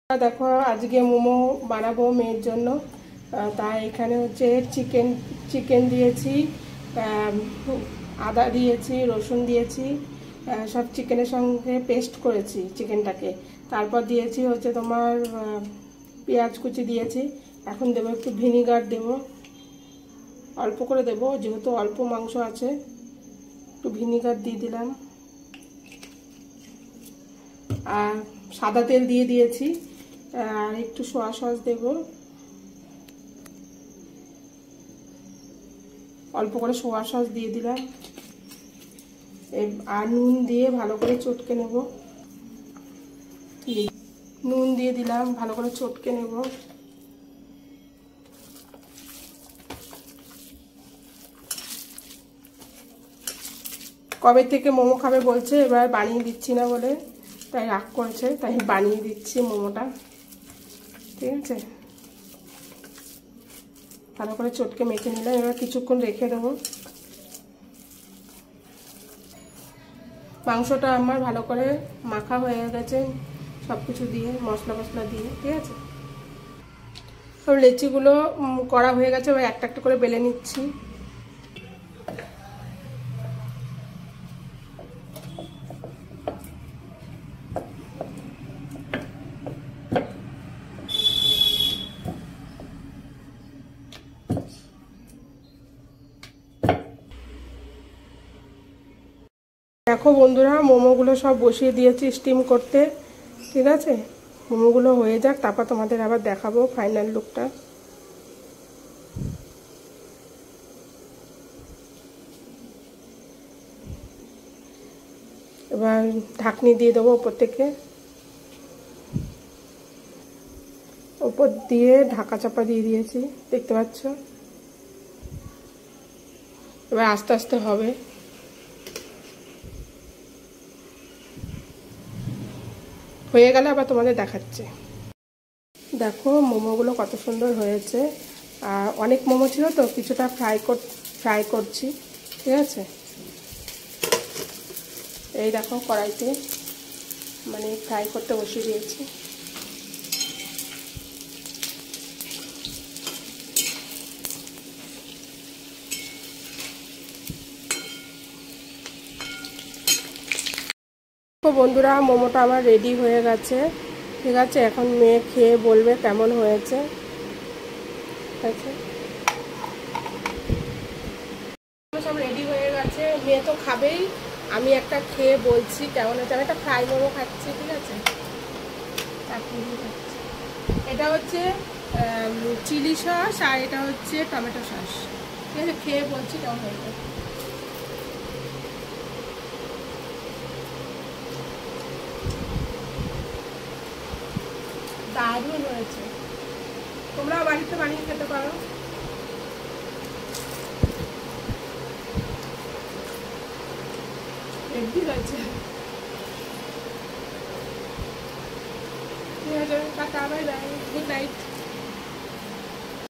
দেখো আজকে মোমো বানাবো মেয়ের জন্য। তাই এখানে হচ্ছে চিকেন দিয়েছি, আদা দিয়েছি, রসুন দিয়েছি, সব চিকেনের সঙ্গে পেস্ট করেছি চিকেনটাকে। তারপর দিয়েছি হচ্ছে তোমার পেঁয়াজ কুচি দিয়েছি। এখন দেবো একটু ভিনিগার, দেবো অল্প করে দেবো, যেহেতু অল্প মাংস আছে একটু ভিনিগার দিয়ে দিলাম। আর সাদা তেল দিয়ে দিয়েছি, আর একটু সোয়া সস দেব, অল্প করে সোয়া সস দিয়ে দিলাম। আর নুন দিয়ে ভালো করে চটকে নেব, নুন দিয়ে দিলাম, ভালো করে চটকে নেব। কবে থেকে মোমো খাবে বলছে, এবার বানিয়ে দিচ্ছি না বলে তাই রাগ করেছে, তাই বানিয়ে দিচ্ছি মোমোটা। ঠিক আছে, ভালো করে চটকে মেখে নিলাম। এবার কিছুক্ষণ রেখে দেবো। মাংসটা আমার ভালো করে মাখা হয়ে গেছে সব কিছু দিয়ে, মশলা দিয়ে। ঠিক আছে, সব লেচিগুলো করা হয়ে গেছে, এবার একটা একটা করে বেলে নিচ্ছি। দেখো বন্ধুরা, মোমোগুলো সব বসিয়ে দিয়েছি স্টিম করতে। ঠিক আছে, মোমোগুলো হয়ে যাক, তারপর তোমাদের আবার দেখাবো ফাইনাল লুকটা। এবার ঢাকনি দিয়ে দেবো ওপর থেকে, ওপর দিয়ে ঢাকা চাপা দিয়ে দিয়েছি, দেখতে পাচ্ছ। এবার আস্তে আস্তে হবে। হয়ে গেলে আবার তোমাদের দেখাচ্ছে। দেখো মোমোগুলো কত সুন্দর হয়েছে। আর অনেক মোমো ছিল তো কিছুটা ফ্রাই করছি। ঠিক আছে, এই দেখো কড়াইতে মানে ফ্রাই করতে বসিয়ে দিয়েছি। তো বন্ধুরা, মোমোটা আমার রেডি হয়ে গেছে। ঠিক আছে, এখন মেয়ে খেয়ে বলবে কেমন হয়েছে। ঠিক আছে, সব রেডি হয়ে গেছে, মেয়ে তো খাবেই। আমি একটা খেয়ে বলছি কেমন হয়েছে। আমি একটা ফ্রাই মোমো খাচ্ছি। ঠিক আছে, এটা হচ্ছে চিলি সস, আর এটা হচ্ছে টমেটো সস। ঠিক আছে, খেয়ে বলছি কেমন হয়েছে। দারুণ হয়েছে, তোমরাও বাড়িতে বানিয়ে খেতে পারো। হেভি হয়েছে। ঠিক আছে, tata, bye bye, good night.